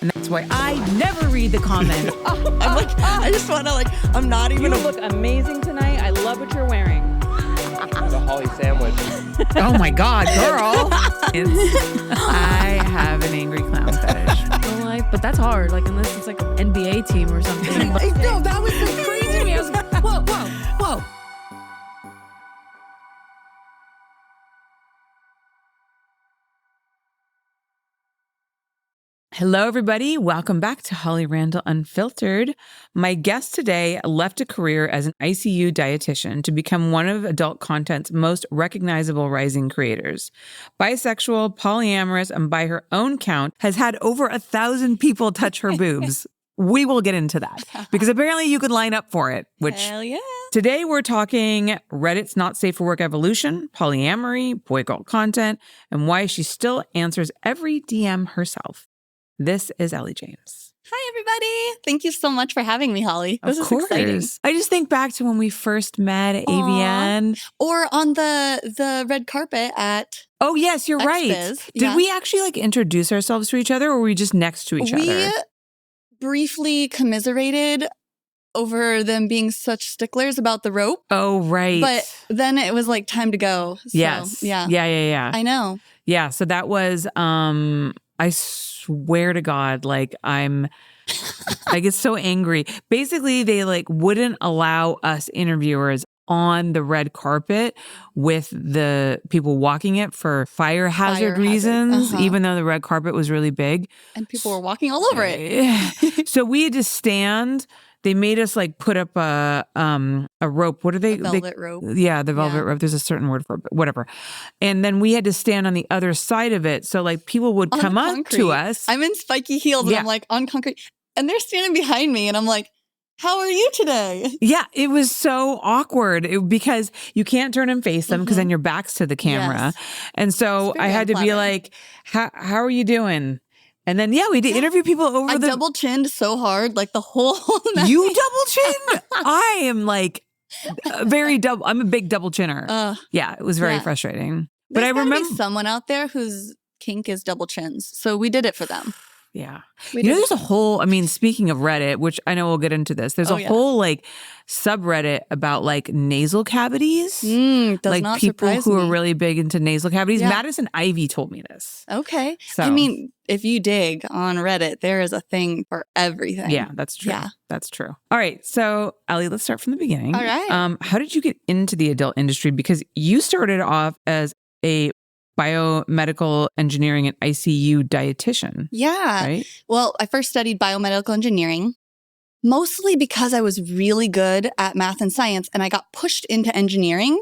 And that's why I never read the comments. I'm like, I just want to I'm not even. You look amazing tonight. I love what you're wearing. The Holly sandwich. Oh my God, girl. I have an angry clown fetish. Real life, but that's hard. Unless it's an NBA team or something. No, that was crazy to me. I was like, whoa. Hello, everybody. Welcome back to Holly Randall Unfiltered. My guest today left a career as an ICU dietitian to become one of adult content's most recognizable rising creators. Bisexual, polyamorous, and by her own count, has had over 1,000 people touch her boobs. We will get into that because apparently you could line up for it, which Hell yeah. Today we're talking Reddit's not safe for work evolution, polyamory, boy-girl content, and why she still answers every DM herself. This is Ellie James. Hi, everybody. Thank you so much for having me, Holly. This is exciting. I just think back to when we first met at AVN. Or on the red carpet at Oh, yes, you're right. X-Biz. Did we actually introduce ourselves to each other or were we just next to each other? We briefly commiserated over them being such sticklers about the rope. Oh, right. But then it was time to go. So, yes. Yeah. I know. Yeah. So that was, I swear to God, I get so angry. Basically, they wouldn't allow us interviewers on the red carpet with the people walking it for fire hazard reasons, even though the red carpet was really big. And people were walking all over it. So we had to stand. They made us put up a rope. What are they? Velvet rope. Yeah, the velvet rope. There's a certain word for it, but whatever. And then we had to stand on the other side of it. So people would on come concrete. up to us. I'm in spiky heels and I'm on concrete. And they're standing behind me and I'm like, how are you today? Yeah, it was so awkward because you can't turn and face them because then your back's to the camera. Yes. And so I had to be like, how are you doing? And then, we did interview people over I double chinned so hard, the whole night. You double chinned? I am I'm a big double chinner. Yeah, it was very frustrating. But I remember someone out there whose kink is double chins. So we did it for them. Yeah. There's a whole, speaking of Reddit, which I know we'll get into this, there's a whole subreddit about nasal cavities. Does not people surprise who me. are really big into nasal cavities. Yeah. Madison Ivy told me this. Okay. So, if you dig on Reddit, there is a thing for everything. Yeah, that's true. Yeah. That's true. All right. So, Ellie, let's start from the beginning. All right. How did you get into the adult industry? Because you started off as a biomedical engineering and ICU dietitian. Yeah. Right? Well, I first studied biomedical engineering, mostly because I was really good at math and science, and I got pushed into engineering.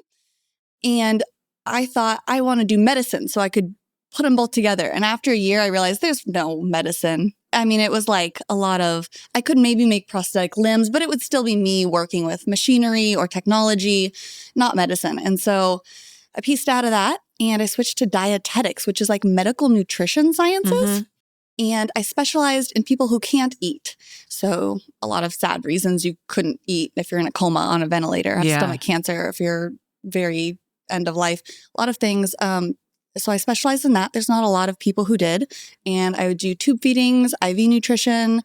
And I thought I want to do medicine so I could put them both together. And after a year, I realized there's no medicine. It was a lot of, I could maybe make prosthetic limbs, but it would still be me working with machinery or technology, not medicine. And so I pieced out of that and I switched to dietetics, which is medical nutrition sciences. And I specialized in people who can't eat. So a lot of sad reasons you couldn't eat if you're in a coma on a ventilator, have stomach cancer, if you're very end of life, a lot of things. So I specialized in that. There's not a lot of people who did. And I would do tube feedings, IV nutrition,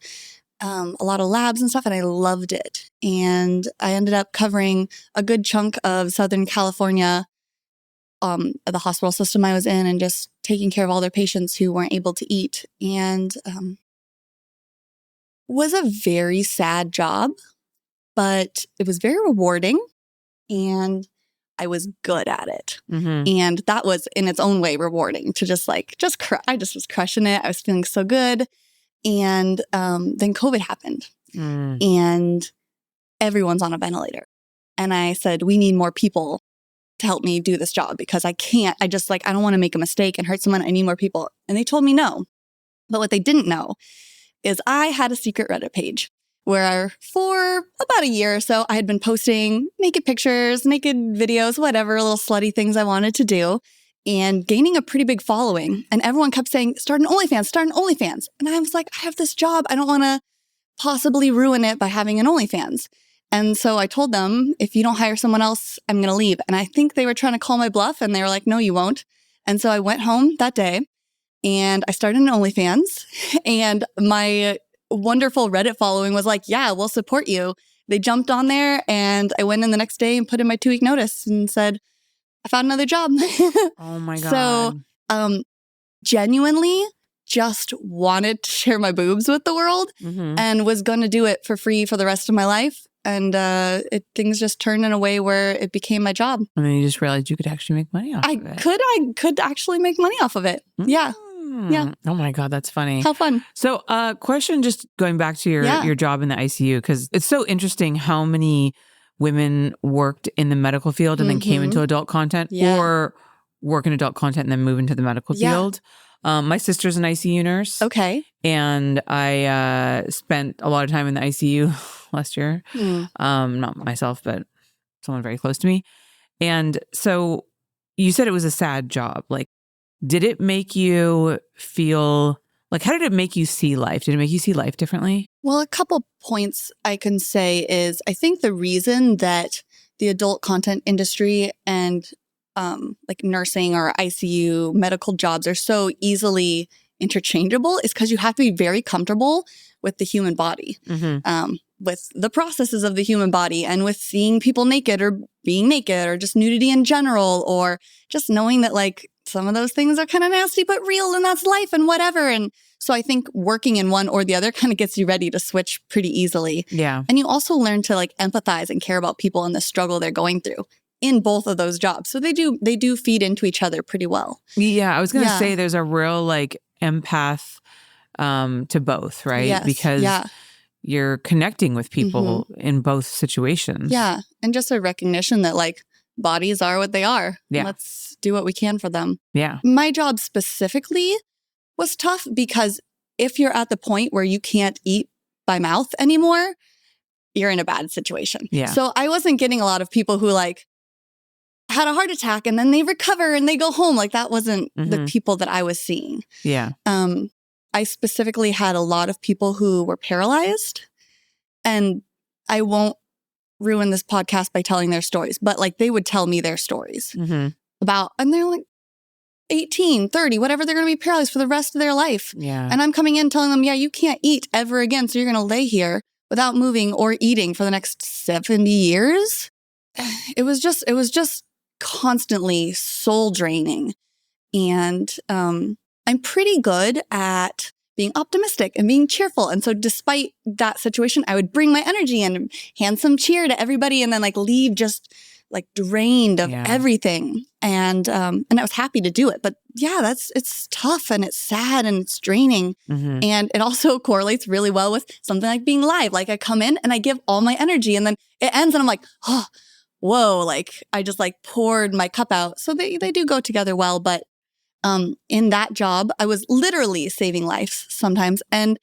a lot of labs and stuff, and I loved it. And I ended up covering a good chunk of Southern California, the hospital system I was in, and just taking care of all their patients who weren't able to eat. And was a very sad job, but it was very rewarding and I was good at it. And that was in its own way rewarding to I just was crushing it. I was feeling so good. And then COVID happened and everyone's on a ventilator. And I said, we need more people to help me do this job because I can't, I don't want to make a mistake and hurt someone. I need more people. And they told me no. But what they didn't know is I had a secret Reddit page where for about a year or so, I had been posting naked pictures, naked videos, whatever, little slutty things I wanted to do and gaining a pretty big following. And everyone kept saying, start an OnlyFans. And I was like, I have this job. I don't want to possibly ruin it by having an OnlyFans. And so I told them, if you don't hire someone else, I'm going to leave. And I think they were trying to call my bluff and they were like, no, you won't. And so I went home that day and I started an OnlyFans, and my wonderful Reddit following was like, yeah, we'll support you. They jumped on there, and I went in the next day and put in my 2-week notice and said, I found another job. Oh my God. So, genuinely just wanted to share my boobs with the world and was going to do it for free for the rest of my life. And things just turned in a way where it became my job. And then you just realized you could actually make money off of it. I could actually make money off of it. Yeah. Yeah. Oh my God, that's funny. How fun. So question, just going back to your job in the ICU, because it's so interesting how many women worked in the medical field and then came into adult content or work in adult content and then move into the medical field. My sister's an ICU nurse. Okay. And I spent a lot of time in the ICU last year. Not myself, but someone very close to me. And so you said it was a sad job. Like, did it make you feel like, how did it make you see life? Did it make you see life differently? Well, a couple points I can say is I think the reason that the adult content industry and like nursing or ICU medical jobs are so easily interchangeable is because you have to be very comfortable with the human body, with the processes of the human body, and with seeing people naked or being naked or just nudity in general, or just knowing that like some of those things are kind of nasty but real, and that's life and whatever. And so I think working in one or the other kind of gets you ready to switch pretty easily. Yeah. And you also learn to like empathize and care about people and the struggle they're going through in both of those jobs. So they do feed into each other pretty well. Yeah. I was going to say there's a real like empath to both, right? Yes. Because you're connecting with people in both situations. Yeah. And just a recognition that like bodies are what they are. Yeah. Let's do what we can for them. Yeah. My job specifically was tough because if you're at the point where you can't eat by mouth anymore, you're in a bad situation. Yeah. So I wasn't getting a lot of people who like had a heart attack and then they recover and they go home. Like that wasn't the people that I was seeing. Yeah. I specifically had a lot of people who were paralyzed, and I won't ruin this podcast by telling their stories, but like they would tell me their stories about, and they're like 18, 30, whatever, they're going to be paralyzed for the rest of their life. Yeah. And I'm coming in telling them, yeah, you can't eat ever again. So you're going to lay here without moving or eating for the next 70 years. It was just constantly soul draining. And I'm pretty good at being optimistic and being cheerful. And so despite that situation, I would bring my energy and hand some cheer to everybody and then like leave just like drained of everything. And I was happy to do it. But yeah, it's tough and it's sad and it's draining. And it also correlates really well with something like being live. Like I come in and I give all my energy and then it ends and I'm like, oh, whoa, like I just like poured my cup out. So they do go together well. But in that job, I was literally saving lives sometimes. And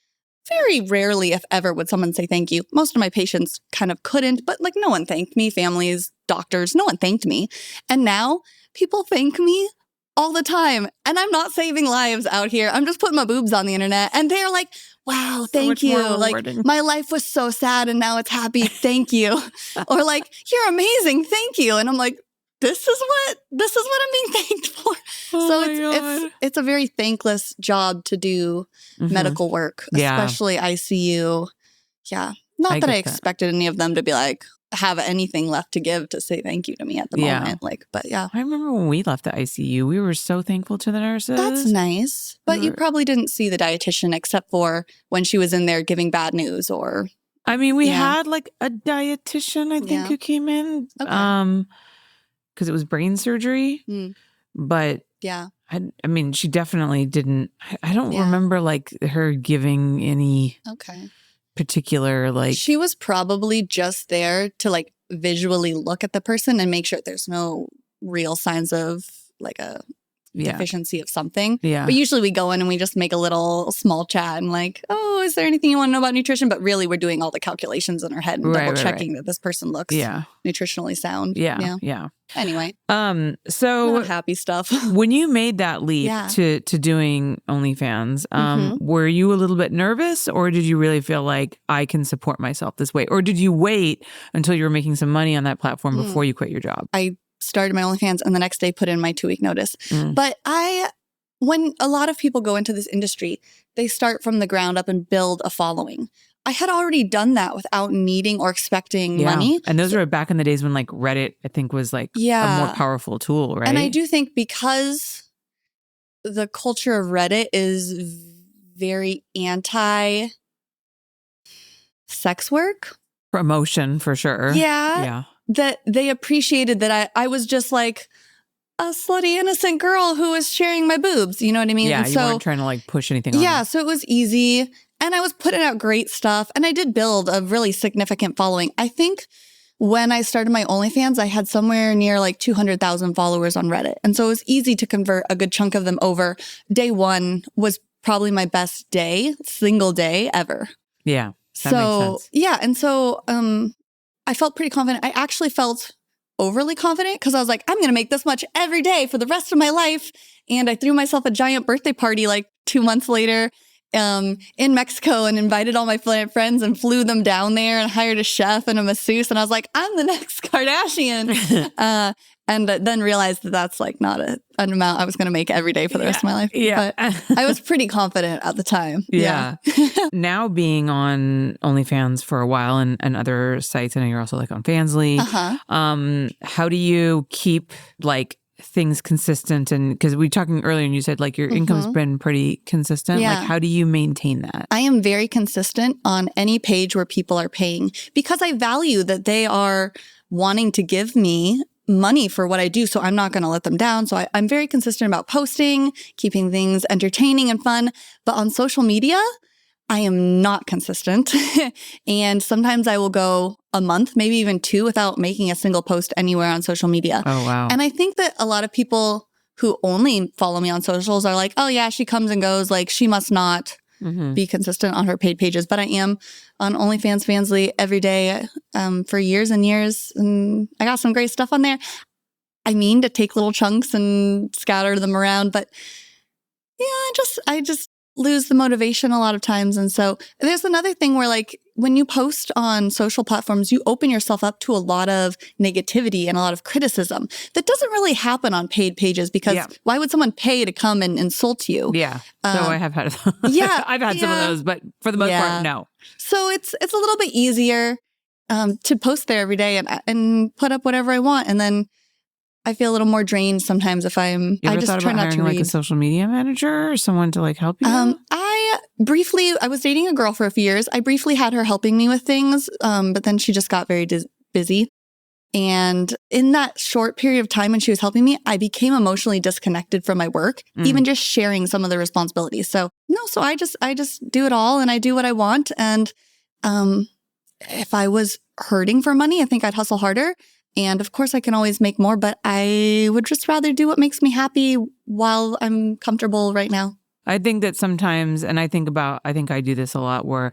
very rarely, if ever, would someone say thank you. Most of my patients kind of couldn't, but like no one thanked me, families, doctors, no one thanked me. And now people thank me all the time. And I'm not saving lives out here. I'm just putting my boobs on the internet. And they're like, wow, thank you. Like my life was so sad and now it's happy. Thank you. Or like, you're amazing. Thank you. And I'm like, this is what I'm being thanked for. So it's a very thankless job to do medical work, especially ICU. Yeah. Not that I expected any of them to be like, have anything left to give to say thank you to me at the moment. Like, but yeah. I remember when we left the ICU, we were so thankful to the nurses. That's nice. But you probably didn't see the dietitian except for when she was in there giving bad news or. I mean, we had like a dietitian, I think, who came in. Okay. Because it was brain surgery. But I mean, she definitely didn't. I don't remember like her giving any particular like. She was probably just there to like visually look at the person and make sure there's no real signs of like a deficiency of something. Yeah. But usually we go in and we just make a little small chat and like, oh, is there anything you want to know about nutrition? But really we're doing all the calculations in our head and double checking that this person looks nutritionally sound. Yeah. Anyway. So not happy stuff. When you made that leap to doing OnlyFans, were you a little bit nervous, or did you really feel like I can support myself this way? Or did you wait until you were making some money on that platform before you quit your job? I started my OnlyFans and the next day put in my 2-week notice. But I when a lot of people go into this industry, they start from the ground up and build a following. I had already done that without needing or expecting money. And those were back in the days when like Reddit, I think, was like a more powerful tool, right? And I do think because the culture of Reddit is very anti sex work. Promotion for sure. Yeah. That they appreciated that I was just like a slutty innocent girl who was sharing my boobs. You know what I mean? Yeah, and you weren't trying to like push anything on Yeah, them. so it was easy. And I was putting out great stuff. And I did build a really significant following. I think when I started my OnlyFans, I had somewhere near like 200,000 followers on Reddit. And so it was easy to convert a good chunk of them over. Day one was probably my best single day ever. Yeah. That makes sense. Yeah. And so I felt pretty confident. I actually felt overly confident because I was like, I'm going to make this much every day for the rest of my life. And I threw myself a giant birthday party like 2 months later in Mexico and invited all my friends and flew them down there and hired a chef and a masseuse. And I was like, I'm the next Kardashian. And then realized that that's like not an amount I was going to make every day for the rest of my life. Yeah. But I was pretty confident at the time. Yeah. Now being on OnlyFans for a while and other sites, I know you're also like on Fansly. How do you keep like things consistent? And because we were talking earlier and you said like your income's been pretty consistent. Yeah. Like how do you maintain that? I am very consistent on any page where people are paying because I value that they are wanting to give me money for what I do. So I'm not going to let them down. So I'm very consistent about posting, keeping things entertaining and fun. But on social media, I am not consistent. And sometimes I will go a month, maybe even 2 without making a single post anywhere on social media. Oh, wow. And I think that a lot of people who only follow me on socials are like, oh yeah, she comes and goes. Like she must not be consistent on her paid pages. But I am on OnlyFans Fansly every day for years and years. And I got some great stuff on there. I mean to take little chunks and scatter them around. But yeah, I just lose the motivation a lot of times. And so there's another thing where like when you post on social platforms, you open yourself up to a lot of negativity and a lot of criticism that doesn't really happen on paid pages because why would someone pay to come and insult you? Yeah. So I have had some of those, but for the most part, no. So it's a little bit easier to post there every day and put up whatever I want. And then I feel a little more drained sometimes if I just try not to read. Like a social media manager or someone to like help you? I was dating a girl for a few years. I briefly had her helping me with things, but then she just got very busy. And in that short period of time when she was helping me, I became emotionally disconnected from my work, even just sharing some of the responsibilities. So I just do it all and I do what I want. And if I was hurting for money, I think I'd hustle harder. And of course, I can always make more, but I would just rather do what makes me happy while I'm comfortable right now. I think that sometimes, and I think I do this a lot where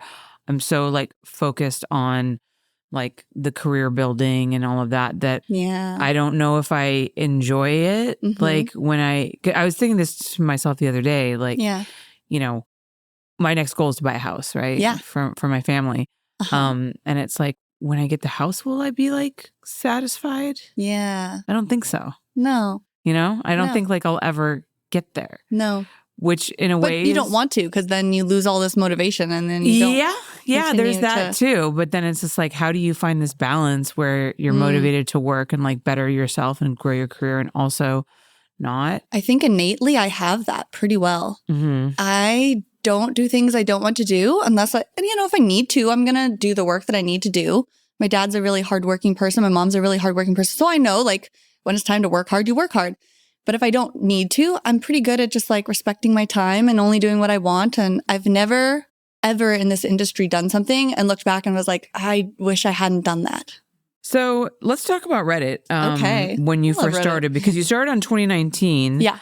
I'm so like focused on like the career building and all of that I don't know if I enjoy it. Like when I was thinking this to myself the other day, like, you know, my next goal is to buy a house, right? Yeah. For my family. And it's like, when I get the house, will I be like satisfied? Yeah. I don't think so. No. You know, I don't think like I'll ever get there. No. Which in a way, you don't want to because then you lose all this motivation and then you don't. Yeah, there's that too. But then it's just like, how do you find this balance where you're motivated to work and like better yourself and grow your career and also not? I think innately I have that pretty well. I don't do things I don't want to do unless if I need to, I'm going to do the work that I need to do. My dad's a really hardworking person. My mom's a really hardworking person. So I know like when it's time to work hard, you work hard. But if I don't need to, I'm pretty good at just like respecting my time and only doing what I want. And I've never, ever in this industry done something and looked back and was like, I wish I hadn't done that. So let's talk about Reddit. Okay. When you first started, because you started on 2019. Yeah.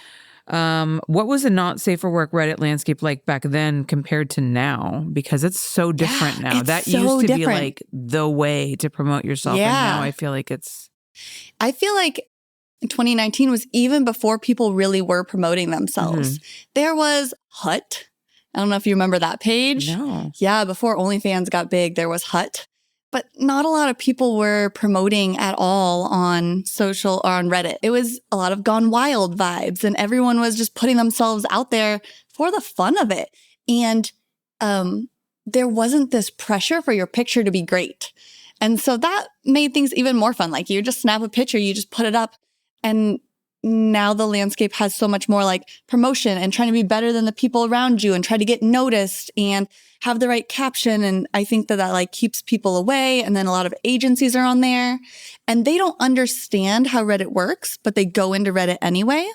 What was the not safe for work Reddit landscape like back then compared to now? Because it's so different now. It's that so used to be different. like the way to promote yourself. And now I feel like 2019 was even before people really were promoting themselves. There was Hut. I don't know if you remember that page. No. Yeah, before OnlyFans got big, there was Hut. but not a lot of people were promoting at all on social or on Reddit. It was a lot of Gone Wild vibes, and everyone was just putting themselves out there for the fun of it. And there wasn't this pressure for your picture to be great. And so that made things even more fun. Like, you just snap a picture, you just put it up, and now the landscape has so much more like promotion and trying to be better than the people around you and try to get noticed and have the right caption. And I think that like keeps people away. And then a lot of agencies are on there and they don't understand how Reddit works, but they go into Reddit anyway.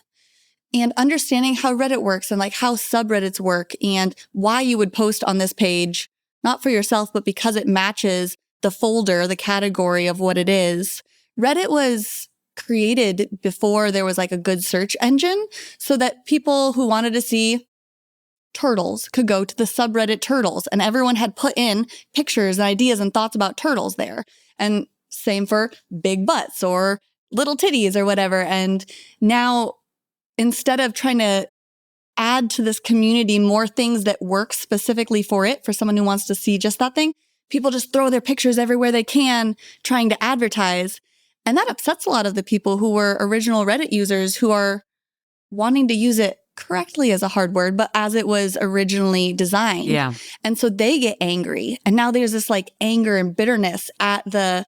And understanding how Reddit works and like how subreddits work and why you would post on this page, not for yourself, but because it matches the folder, the category of what it is. Reddit was created before there was like a good search engine so that people who wanted to see turtles could go to the subreddit turtles, and everyone had put in pictures and ideas and thoughts about turtles there. And same for big butts or little titties or whatever. And now instead of trying to add to this community more things that work specifically for it, for someone who wants to see just that thing, people just throw their pictures everywhere they can trying to advertise. And that upsets a lot of the people who were original Reddit users who are wanting to use it correctly as a hard word, but as it was originally designed. Yeah. And so they get angry. And now there's this like anger and bitterness at the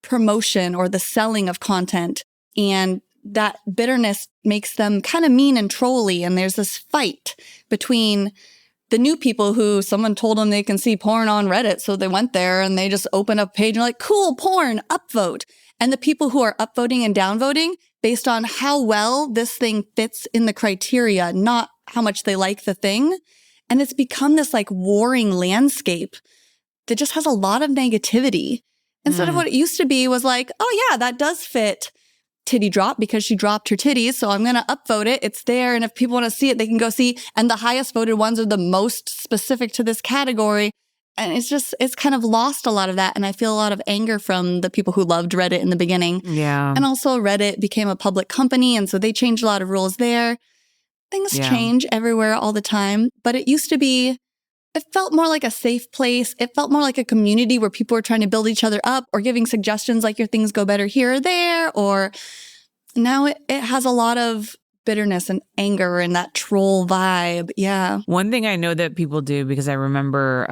promotion or the selling of content. And that bitterness makes them kind of mean and trolly. And there's this fight between the new people who someone told them they can see porn on Reddit. So they went there and they just open up a page and like, cool, porn, upvote. And the people who are upvoting and downvoting based on how well this thing fits in the criteria, not how much they like the thing. And it's become this like warring landscape that just has a lot of negativity. Instead of what it used to be was like, oh yeah, that does fit titty drop because she dropped her titties. So I'm going to upvote it. It's there. And if people want to see it, they can go see. And the highest voted ones are the most specific to this category. And it's kind of lost a lot of that. And I feel a lot of anger from the people who loved Reddit in the beginning. Yeah. And also Reddit became a public company. And so they changed a lot of rules there. Things change everywhere all the time. But it used to be, it felt more like a safe place. It felt more like a community where people were trying to build each other up or giving suggestions like your things go better here or there. Or now it has a lot of bitterness and anger and that troll vibe. Yeah. One thing I know that people do, because I remember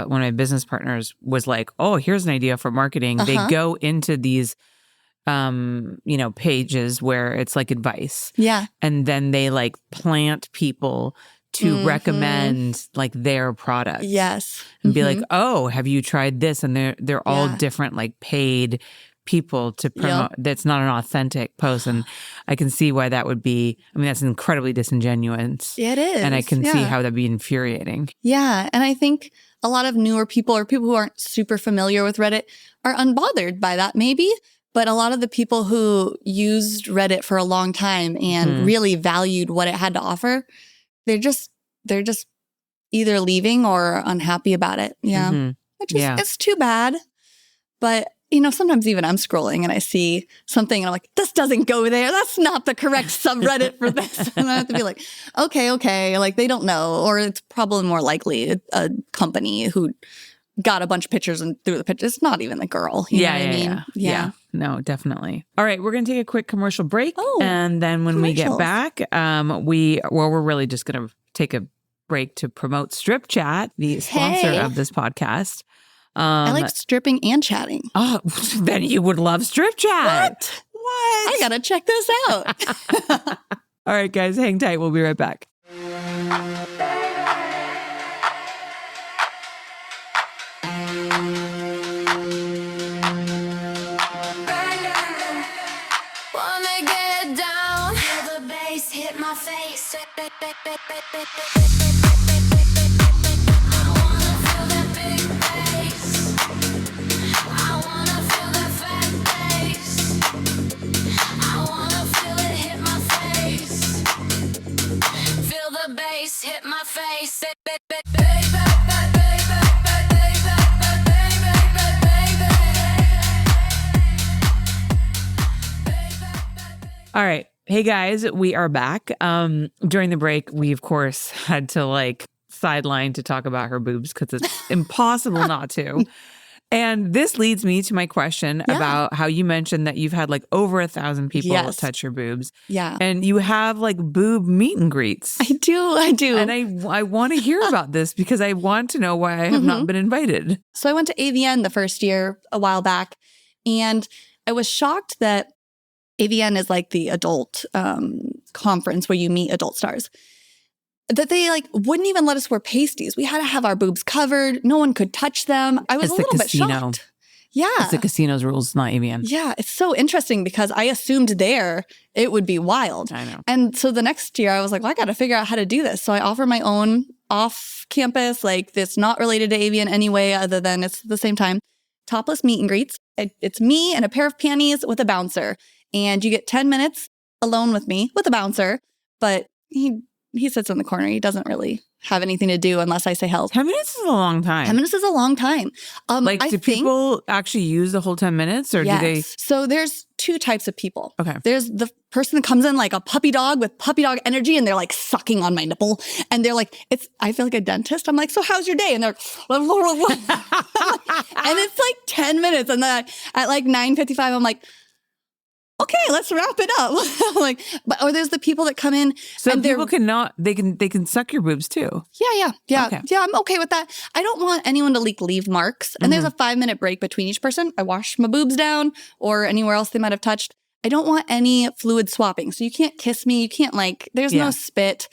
one of my business partners was like, oh, here's an idea for marketing. They go into these, pages where it's like advice. Yeah. And then they like plant people to recommend like their product. Yes. And be like, oh, have you tried this? And they're all different like paid people to promote. That's not an authentic post. And I can see why that would be, that's incredibly disingenuous. It is. And I can see how that'd be infuriating. Yeah. And I think a lot of newer people or people who aren't super familiar with Reddit are unbothered by that maybe. But a lot of the people who used Reddit for a long time and really valued what it had to offer, they're just either leaving or unhappy about it. Yeah. Which is, it's too bad. But sometimes even I'm scrolling and I see something and I'm like, this doesn't go there. That's not the correct subreddit for this. And I have to be like, okay. Like they don't know. Or it's probably more likely a company who got a bunch of pictures and threw the pictures. It's not even the girl. You know what I mean? Yeah. No, definitely. All right. We're going to take a quick commercial break. Oh, and then when we get back, we're really just going to take a break to promote Strip Chat, the sponsor of this podcast. I like stripping and chatting. Oh, then you would love Strip Chat. What? I gotta check this out. All right, guys, hang tight. We'll be right back. Wanna get down, feel the bass hit my face. Hit my face. All right. Hey guys, we are back. During the break, we of course had to like sideline to talk about her boobs because it's impossible not to. And this leads me to my question about how you mentioned that you've had like over 1,000 people touch your boobs. Yeah. And you have like boob meet and greets. I do. And I want to hear about this because I want to know why I have not been invited. So I went to AVN the first year a while back, and I was shocked that AVN is like the adult conference where you meet adult stars. That they like wouldn't even let us wear pasties. We had to have our boobs covered. No one could touch them. I was a little bit shocked. Yeah. It's the casino's rules, not AVN. Yeah. It's so interesting because I assumed there it would be wild. I know. And so the next year I was like, well, I got to figure out how to do this. So I offer my own off campus, like that's not related to AVN anyway, other than it's the same time. Topless meet and greets. It's me and a pair of panties with a bouncer. And you get 10 minutes alone with me with a bouncer. But he sits in the corner. He doesn't really have anything to do unless I say help. 10 minutes is a long time. 10 minutes is a long time. Do people actually use the whole 10 minutes or do they? So there's two types of people. Okay. There's the person that comes in like a puppy dog with puppy dog energy and they're like sucking on my nipple. And they're like, I feel like a dentist. I'm like, so how's your day? And they're and it's like 10 minutes. And then at like 9:55, I'm like, okay, let's wrap it up. Or there's the people that come in. So and people they can suck your boobs too. Yeah. Okay. Yeah, I'm okay with that. I don't want anyone to leave marks. And there's a 5-minute break between each person. I wash my boobs down or anywhere else they might have touched. I don't want any fluid swapping. So you can't kiss me. You can't there's no spit.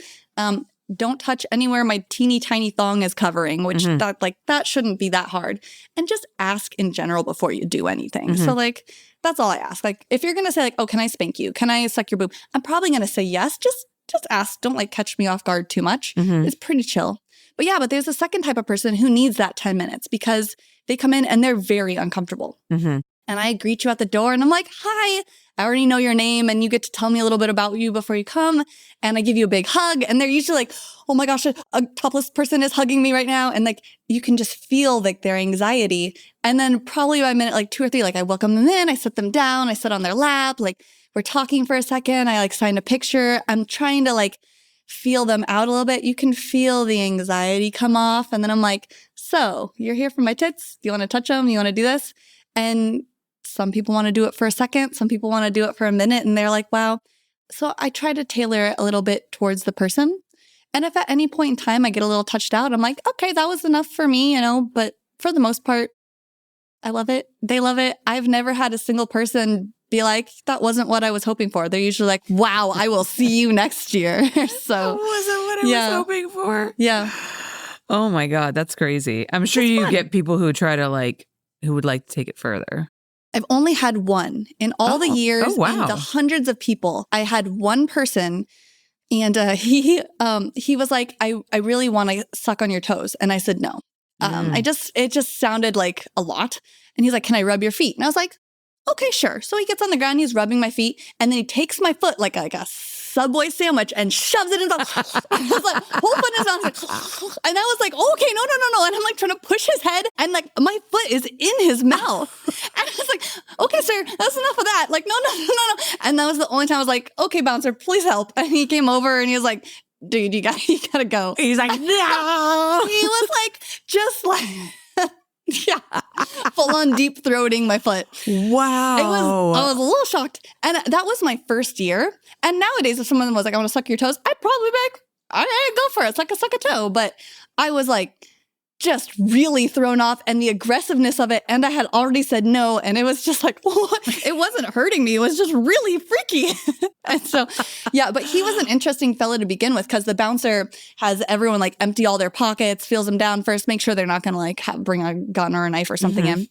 Don't touch anywhere my teeny tiny thong is covering, which that shouldn't be that hard. And just ask in general before you do anything. So that's all I ask. Like, if you're going to say oh, can I spank you? Can I suck your boob? I'm probably going to say yes. Just ask. Don't catch me off guard too much. It's pretty chill. But there's a second type of person who needs that 10 minutes because they come in and they're very uncomfortable. And I greet you at the door and I'm like, hi, I already know your name and you get to tell me a little bit about you before you come. And I give you a big hug and they're usually like, oh my gosh, a topless person is hugging me right now. And you can just feel their anxiety. And then probably by minute 2 or 3, I welcome them in, I sit them down, I sit on their lap, we're talking for a second, I sign a picture. I'm trying to feel them out a little bit. You can feel the anxiety come off. And then I'm like, so you're here for my tits? Do you want to touch them? You want to do this? And some people want to do it for a second. Some people want to do it for a minute. And they're like, wow. So I try to tailor it a little bit towards the person. And if at any point in time I get a little touched out, I'm like, okay, that was enough for me, But for the most part, I love it. They love it. I've never had a single person be like, that wasn't what I was hoping for. They're usually like, wow, I will see you next year. So that wasn't what I was hoping for. Yeah. Oh my God, that's crazy. I'm sure you get people who try to who would like to take it further. I've only had one in all the years, oh, wow. and the hundreds of people. I had one person, and he was like, "I really want to suck on your toes," and I said no. It just sounded like a lot, and he's like, "Can I rub your feet?" And I was like, "Okay, sure." So he gets on the ground, he's rubbing my feet, and then he takes my foot like a Subway sandwich and shoves it in his mouth. I was like, whole foot in his mouth. And I was like, oh, okay, no. And I'm trying to push his head and my foot is in his mouth. And I was like, okay, sir, that's enough of that. No. And that was the only time I was like, okay, bouncer, please help. And he came over and he was like, dude, you gotta go. He's like, no. He was just yeah, full on deep throating my foot. Wow. I was a little shocked. And that was my first year. And nowadays, if someone was like, I want to suck your toes, I'd probably be like, all right, go for it. It's like a suck a toe. But I was just really thrown off and the aggressiveness of it. And I had already said no. And it was just it wasn't hurting me. It was just really freaky. And so, yeah, but he was an interesting fellow to begin with because the bouncer has everyone empty all their pockets, feels them down first, make sure they're not going to bring a gun or a knife or something in.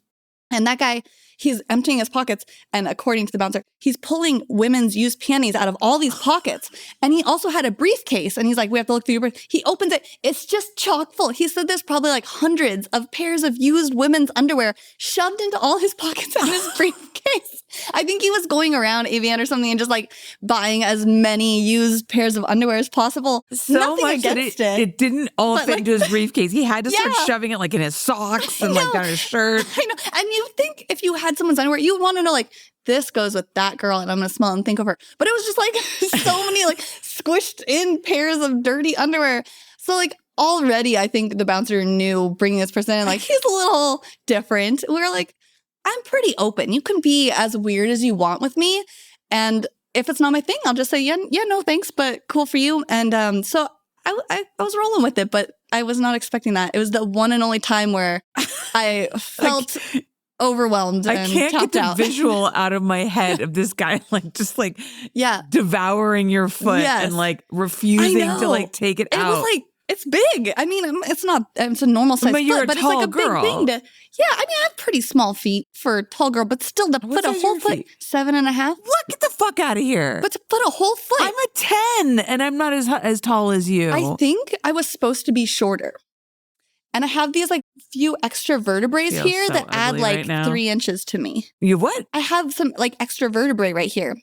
And that guy, he's emptying his pockets. And according to the bouncer, he's pulling women's used panties out of all these pockets. And he also had a briefcase. And he's like, we have to look through your brief. He opens it. It's just chock full. He said there's probably hundreds of pairs of used women's underwear shoved into all his pockets in his briefcase. I think he was going around AVN or something and just buying as many used pairs of underwear as possible. So Nothing much against that it didn't all fit into his briefcase. He had to start Yeah. shoving it in his socks and down his shirt. I know. And you think if you had someone's underwear, you would want to know this goes with that girl and I'm going to smell and think of her. But it was just so many squished in pairs of dirty underwear. So already, I think the bouncer knew bringing this person in, like, he's a little different. We were like, I'm pretty open. You can be as weird as you want with me. And if it's not my thing, I'll just say, yeah, no, thanks, but cool for you. And so I was rolling with it, but I was not expecting that. It was the one and only time where I felt overwhelmed and I can't get tapped the out. visual out of my head of this guy just devouring your foot and like refusing to like take it out. It was like, it's big. I mean, it's a normal size But you're foot, a but it's tall like a girl. big thing to, I mean, I have pretty small feet for a tall girl, but still to What put a size are whole your foot, feet? 7.5. What? Get the fuck out of here. But to put a whole foot. I'm a 10 and I'm not as tall as you. I think I was supposed to be shorter. And I have these like few extra vertebrae Feel here so that add ugly like right now. 3 inches to me. You what? I have some like extra vertebrae right here.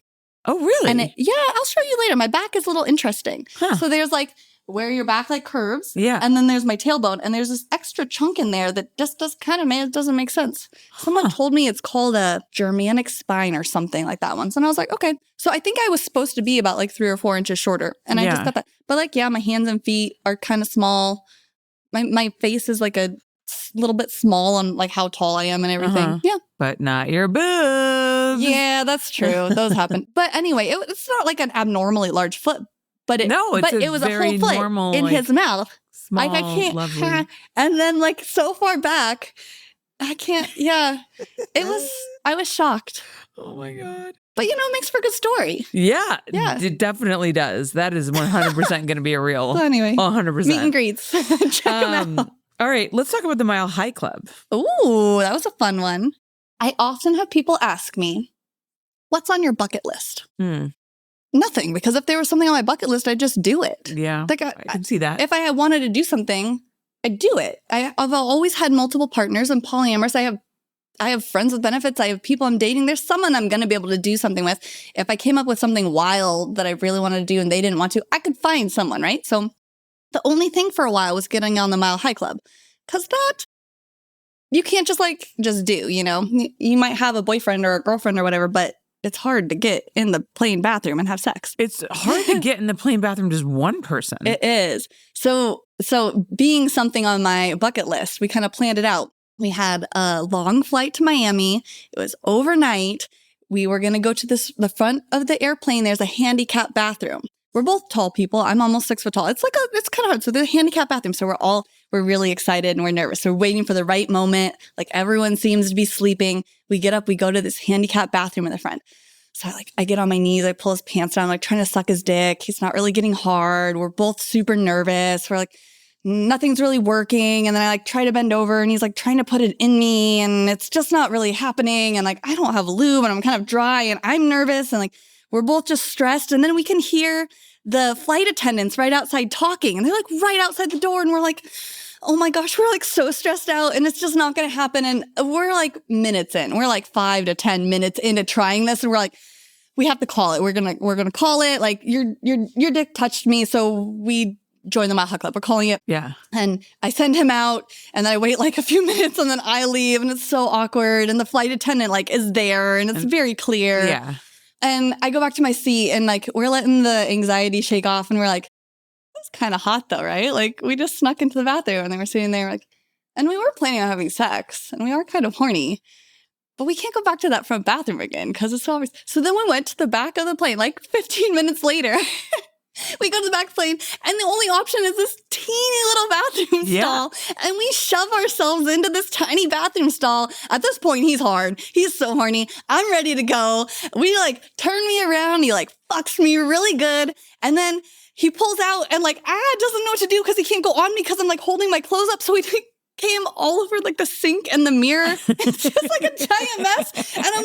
Oh, really? And I'll show you later. My back is a little interesting. Huh. So there's like where your back like curves. Yeah. And then there's my tailbone. And there's this extra chunk in there that just doesn't make sense. Someone told me it's called a Germanic spine or something like that once. And I was like, okay. So I think I was supposed to be about like 3 or 4 inches shorter. And I just got that. But like, my hands and feet are kind of small. My face is like a little bit small on like how tall I am and everything. Uh-huh. Yeah. But not your boobs. Yeah, that's true. Those happen. But anyway, it's not like an abnormally large foot. But it was a very whole foot normal, in like, his mouth. Small, Like I can't. lovely. And then like so far back, I can't. Yeah, I was shocked. Oh my God. But it makes for a good story. Yeah. Yeah. It definitely does. That is 100% going to be a real. So anyway, 100%. meet and greets. Check them out. All right. Let's talk about the Mile High Club. Ooh, that was a fun one. I often have people ask me, what's on your bucket list? Nothing, because if there was something on my bucket list, I'd just do it. Yeah. Like I can see that. If I had wanted to do something, I'd do it. I've always had multiple partners and polyamorous. I have friends with benefits. I have people I'm dating. There's someone I'm going to be able to do something with. If I came up with something wild that I really wanted to do and they didn't want to, I could find someone, right? So the only thing for a while was getting on the Mile High Club, because that you can't just do, You might have a boyfriend or a girlfriend or whatever, but it's hard to get in the plain bathroom and have sex. It's hard to get in the plain bathroom just one person. It is. So being something on my bucket list, we kind of planned it out. We had a long flight to Miami. It was overnight. We were going to go to the front of the airplane. There's a handicap bathroom. We're both tall people. I'm almost 6 foot tall. It's kind of hard. So there's a handicap bathroom. So we're really excited and we're nervous. So we're waiting for the right moment. Like everyone seems to be sleeping. We get up, we go to this handicap bathroom in the front. So I get on my knees, I pull his pants down, I'm like trying to suck his dick. He's not really getting hard. We're both super nervous. We're like, nothing's really working. And then I try to bend over and he's trying to put it in me and it's just not really happening. And I don't have lube and I'm kind of dry and I'm nervous and we're both just stressed. And then we can hear the flight attendants right outside talking and they're right outside the door and we're like, oh my gosh, we're so stressed out and it's just not going to happen. And we're minutes in. We're 5 to 10 minutes into trying this and we're we have to call it. We're gonna call it. Your dick touched me, so we join the Mile High Club. We're calling it. Yeah. And I send him out and then I wait a few minutes and then I leave and it's so awkward. And the flight attendant is there and it's very clear. Yeah. And I go back to my seat and we're letting the anxiety shake off and we're it's kind of hot though, right? We just snuck into the bathroom and then we're sitting there and we were planning on having sex and we are kind of horny, but we can't go back to that front bathroom again because it's always. So then we went to the back of the plane 15 minutes later. We go to the back plane and the only option is this teeny little bathroom stall. And we shove ourselves into this tiny bathroom stall. At this point, he's hard. He's so horny. I'm ready to go. We turn me around. He fucks me really good. And then he pulls out and doesn't know what to do because he can't go on me because I'm holding my clothes up. So he came all over the sink and the mirror. It's just a giant mess. And I'm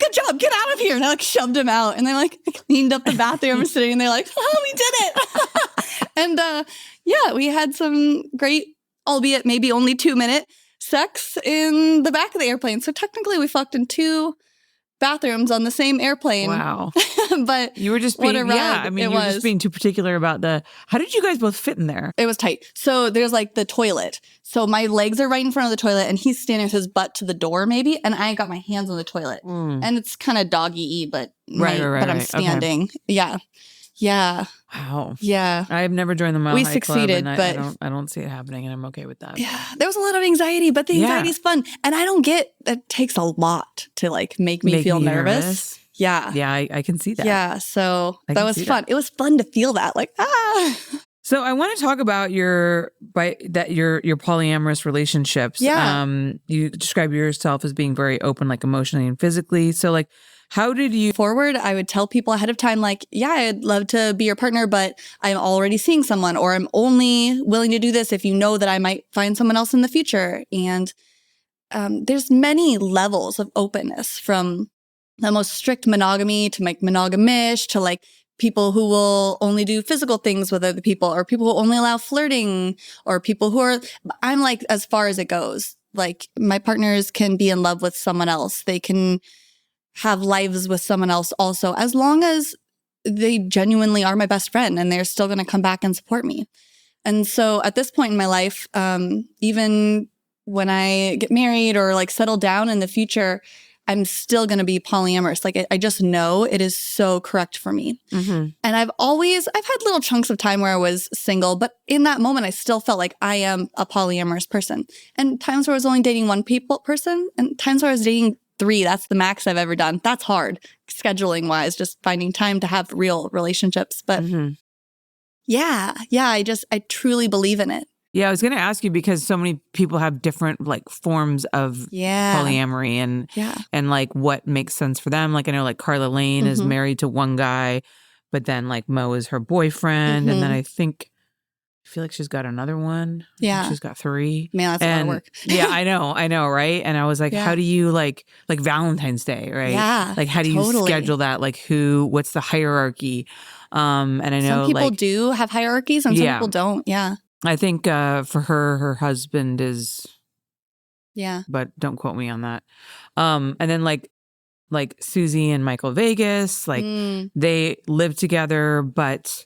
good job, get out of here. And I shoved him out and then cleaned up the bathroom and sitting there oh, we did it. And we had some great, albeit maybe only 2-minute sex in the back of the airplane. So technically we fucked in 2 bathrooms on the same airplane. Wow. But you were just being, you were just being too particular about how did you guys both fit in there? It was tight. So there's the toilet. So my legs are right in front of the toilet and he's standing with his butt to the door maybe. And I got my hands on the toilet and it's kind of doggy-y, but I'm standing. Okay. Yeah. Yeah. Wow. Yeah. I've never joined the Mile We High succeeded, Club, but and I don't see it happening, and I'm okay with that. yeah, there was a lot of anxiety, but the anxiety is fun. And I don't get, it takes a lot to like make me feel nervous. Yeah. Yeah, I can see that. Yeah. So I that can was see fun. that. It was fun to feel that like, So I want to talk about your polyamorous relationships. Yeah. You describe yourself as being very open, like emotionally and physically. So like, how did you forward? I would tell people ahead of time, like, yeah, I'd love to be your partner, but I'm already seeing someone, or I'm only willing to do this if you know that I might find someone else in the future. And there's many levels of openness, from the most strict monogamy to like monogamish to like people who will only do physical things with other people, or people who only allow flirting, or people who are, I'm like, as far as it goes, like my partners can be in love with someone else. They can have lives with someone else also, as long as they genuinely are my best friend and they're still going to come back and support me. And so at this point in my life, even when I get married or like settle down in the future, I'm still going to be polyamorous. Like I just know it is so correct for me. Mm-hmm. And I've had little chunks of time where I was single, but in that moment, I still felt like I am a polyamorous person. And times where I was only dating one person, and times where I was dating 3. That's the max I've ever done. That's hard, scheduling wise, just finding time to have real relationships. But yeah, I truly believe in it. Yeah, I was going to ask you, because so many people have different like forms of polyamory and like what makes sense for them. Like I know like Carla Lane is married to one guy, but then like Mo is her boyfriend. And then I feel like she's got another one. Yeah. She's got 3. Man, that's a lot of work. Yeah, I know, right? And I was like, how do you like Valentine's Day, right? Yeah. Like how do you schedule that? Like what's the hierarchy? And I know some people like, do have hierarchies and some people don't. Yeah. I think for her husband is, yeah, but don't quote me on that. And then like Susie and Michael Vegas, like they live together, but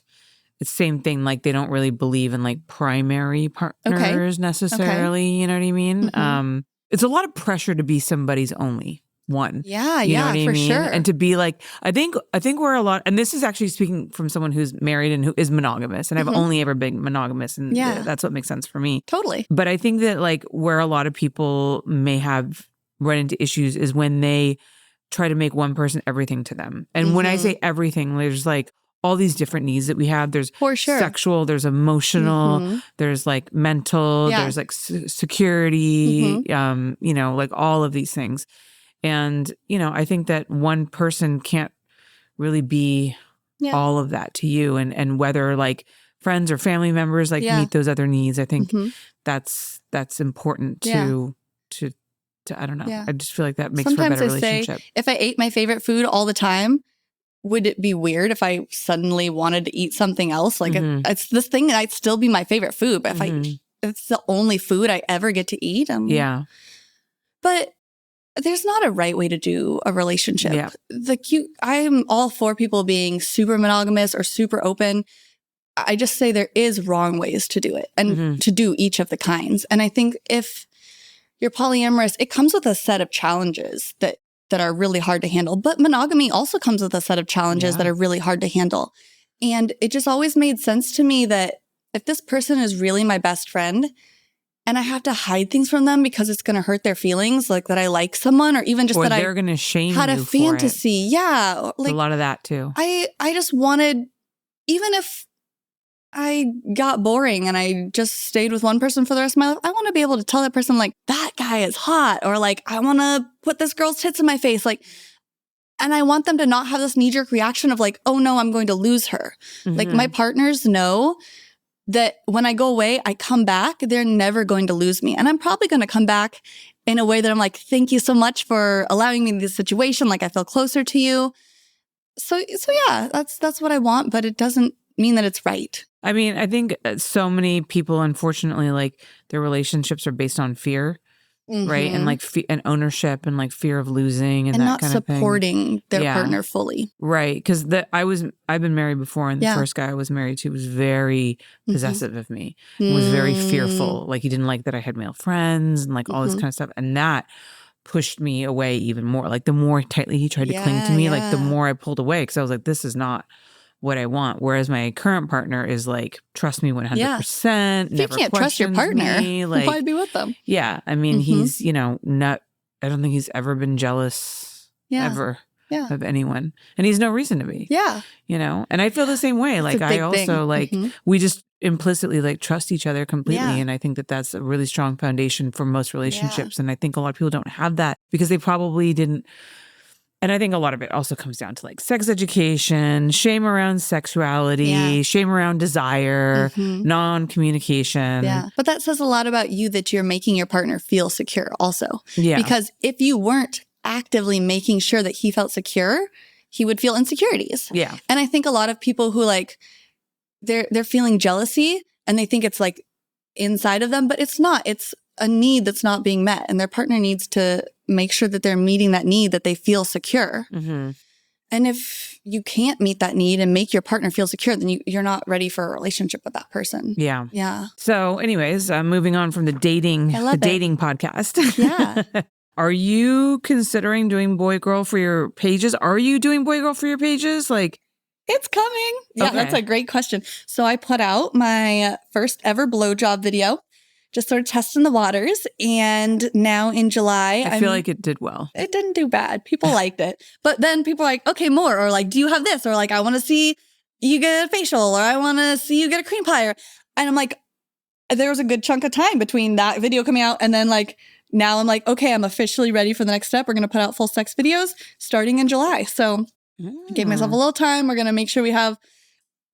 it's the same thing. Like they don't really believe in like primary partners necessarily. You know what I mean? It's a lot of pressure to be somebody's only one. Yeah, you know what I mean? sure. And to be like, I think we're a lot, and this is actually speaking from someone who's married and who is monogamous, and I've only ever been monogamous, and that's what makes sense for me. Totally. But I think that like where a lot of people may have run into issues is when they try to make one person everything to them. And when I say everything, there's like all these different needs that we have. There's sexual, there's emotional, there's like mental, there's like security, you know, like all of these things. And, you know, I think that one person can't really be all of that to you. And whether like friends or family members like meet those other needs, I think that's important to I don't know. I just feel like that makes for a better relationship. Say, if I ate my favorite food all the time, would it be weird if I suddenly wanted to eat something else? Like it's this thing that I'd still be my favorite food, but if it's the only food I ever get to eat, but there's not a right way to do a relationship. Yeah. I'm all for people being super monogamous or super open. I just say there is wrong ways to do it and to do each of the kinds. And I think if you're polyamorous, it comes with a set of challenges that are really hard to handle. But monogamy also comes with a set of challenges that are really hard to handle. And it just always made sense to me that if this person is really my best friend, and I have to hide things from them because it's going to hurt their feelings, like that I like someone, or even just that they're going to shame had you a fantasy. Yeah. Like, a lot of that too. I just wanted, even if I got boring and I just stayed with one person for the rest of my life, I want to be able to tell that person like, that guy is hot, or like, I want to put this girl's tits in my face. Like, and I want them to not have this knee-jerk reaction of like, oh no, I'm going to lose her. Like my partners know that when I go away, I come back, they're never going to lose me. And I'm probably going to come back in a way that I'm like, thank you so much for allowing me this situation. Like I feel closer to you. So yeah, that's what I want, but it doesn't mean that it's right. I mean, I think so many people, unfortunately, like their relationships are based on fear, right? And like and ownership and like fear of losing and that not kind of thing. Supporting their partner fully. Right. Because I've been married before, and the first guy I was married to was very possessive of me. And was very fearful. Like he didn't like that I had male friends and like all this kind of stuff. And that pushed me away even more. Like the more tightly he tried to cling to me, like the more I pulled away, because I was like, this is not what I want. Whereas my current partner is like, trust me 100%. If you Never can't trust your questions partner, me. Like, why be with them? yeah. I mean, he's, not, I don't think he's ever been jealous ever of anyone. And he's no reason to be. Yeah. And I feel the same way. Like, I also we just implicitly like trust each other completely. Yeah. And I think that that's a really strong foundation for most relationships. And I think a lot of people don't have that because they probably didn't. And I think a lot of it also comes down to like sex education, shame around sexuality, shame around desire, non-communication. Yeah. But that says a lot about you that you're making your partner feel secure also. Yeah. Because if you weren't actively making sure that he felt secure, he would feel insecurities. Yeah. And I think a lot of people who like, they're feeling jealousy and they think it's like inside of them, but it's not. It's a need that's not being met. And their partner needs to make sure that they're meeting that need, that they feel secure. And if you can't meet that need and make your partner feel secure, then you're not ready for a relationship with that person. Yeah. Yeah. So anyways, moving on from the dating podcast. Yeah. Are you considering doing boy-girl for your pages? Are you doing boy-girl for your pages? Like, it's coming. Yeah, that's a great question. So I put out my first ever blowjob video, just sort of testing the waters. And now in July, I feel like it did well. It didn't do bad. People liked it. But then people are like, okay, more. Or like, do you have this? Or like, I want to see you get a facial. Or I want to see you get a cream pie. And I'm like, there was a good chunk of time between that video coming out and then like, now I'm like, okay, I'm officially ready for the next step. We're going to put out full sex videos starting in July. So I gave myself a little time. We're going to make sure we have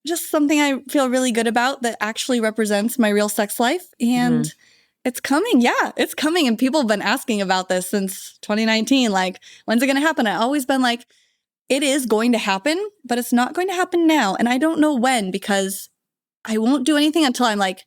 just something I feel really good about that actually represents my real sex life. And it's coming. Yeah, it's coming. And people have been asking about this since 2019. Like, when's it going to happen? I've always been like, it is going to happen, but it's not going to happen now. And I don't know when, because I won't do anything until I'm like,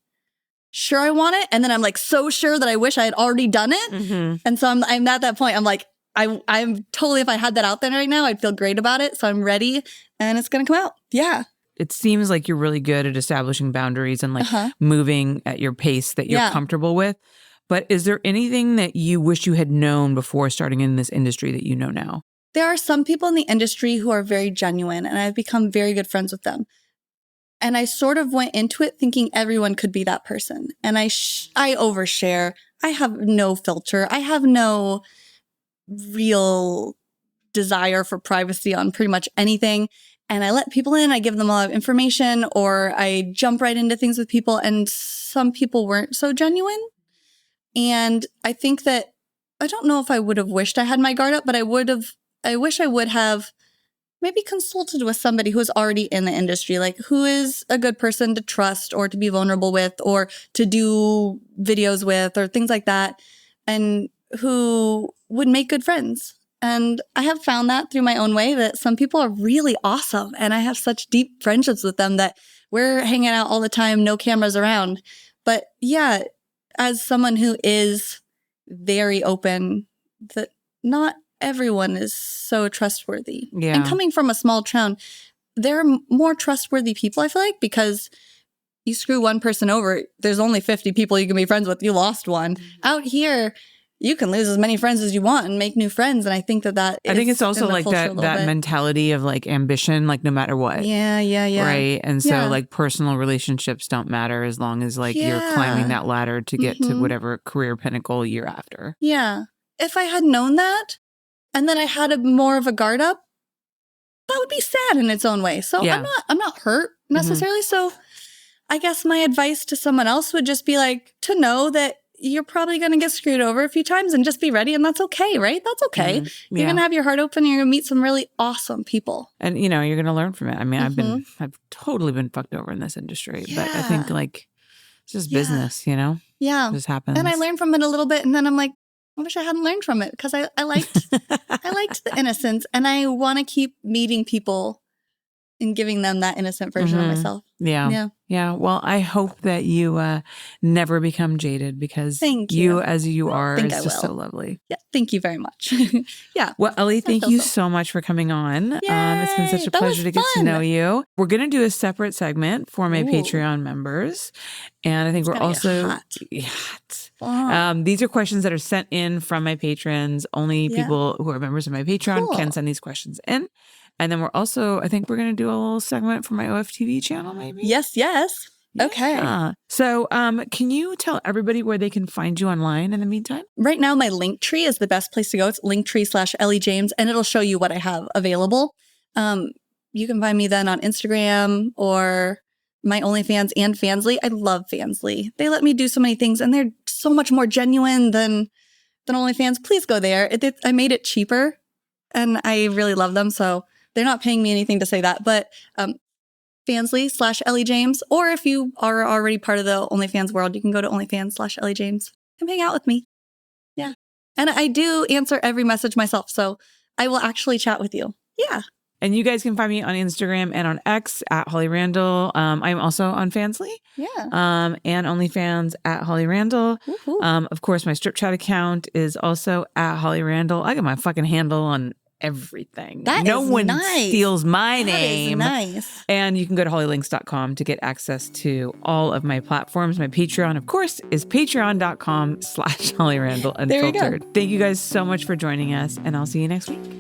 sure I want it. And then I'm like so sure that I wish I had already done it. And so I'm at that point. I'm like, I'm totally, if I had that out there right now, I'd feel great about it. So I'm ready and it's going to come out. Yeah. It seems like you're really good at establishing boundaries and like moving at your pace that you're comfortable with. But is there anything that you wish you had known before starting in this industry that you know now? There are some people in the industry who are very genuine and I've become very good friends with them. And I sort of went into it thinking everyone could be that person. And I overshare. I have no filter. I have no real desire for privacy on pretty much anything. And I let people in. I give them a lot of information or I jump right into things with people. And some people weren't so genuine. And I think that, I don't know if I would have wished I had my guard up, but I wish I would have maybe consulted with somebody who is already in the industry, like who is a good person to trust or to be vulnerable with or to do videos with or things like that, and who would make good friends. And I have found that through my own way that some people are really awesome and I have such deep friendships with them that we're hanging out all the time, no cameras around. But yeah, as someone who is very open, that not everyone is so trustworthy. Yeah. And coming from a small town, there are more trustworthy people, I feel like, because you screw one person over, there's only 50 people you can be friends with. You lost one. Out here, you can lose as many friends as you want and make new friends. And I think that I think it's also like that mentality of like ambition, like no matter what. Yeah. Right. And so like personal relationships don't matter as long as like you're climbing that ladder to get to whatever career pinnacle you're after. Yeah. If I had known that and then I had more of a guard up, that would be sad in its own way. So I'm not hurt necessarily. So I guess my advice to someone else would just be like to know that you're probably going to get screwed over a few times and just be ready. And that's okay, right? That's okay. You're going to have your heart open and you're going to meet some really awesome people. And, you know, you're going to learn from it. I mean, I've totally been fucked over in this industry, but I think like it's just business, you know? Yeah. It just happens. And I learned from it a little bit. And then I'm like, I wish I hadn't learned from it because I liked the innocence and I want to keep meeting people and giving them that innocent version of myself. Yeah. Well, I hope that you never become jaded because thank you as you are is just so lovely. Yeah. Thank you very much. Yeah. Well, Ellie, thank you so much for coming on. It's been such a pleasure to get to know you. We're going to do a separate segment for my Patreon members. And I think we're also hot. These are questions that are sent in from my patrons. Only people who are members of my Patreon can send these questions in. And then I think we're going to do a little segment for my OFTV channel, maybe? Yes. Okay. Yeah. So can you tell everybody where they can find you online in the meantime? Right now, my Linktree is the best place to go. It's Linktree/Ellie James, and it'll show you what I have available. You can find me then on Instagram or my OnlyFans and Fansly. I love Fansly. They let me do so many things, and they're so much more genuine than OnlyFans. Please go there. I made it cheaper, and I really love them. So they're not paying me anything to say that, but Fansly/Ellie James, or if you are already part of the OnlyFans world, you can go to OnlyFans/Ellie James. Come hang out with me. Yeah. And I do answer every message myself, so I will actually chat with you. Yeah. And you guys can find me on Instagram and on X at Holly Randall. I'm also on Fansly. Yeah. And OnlyFans at Holly Randall. Of course, my strip chat account is also at Holly Randall. I got my fucking handle on everything. No one steals my name. That is nice. And you can go to hollylinks.com to get access to all of my platforms. My Patreon, of course, is patreon.com/Holly Randall Unfiltered. Thank you guys so much for joining us, and I'll see you next week.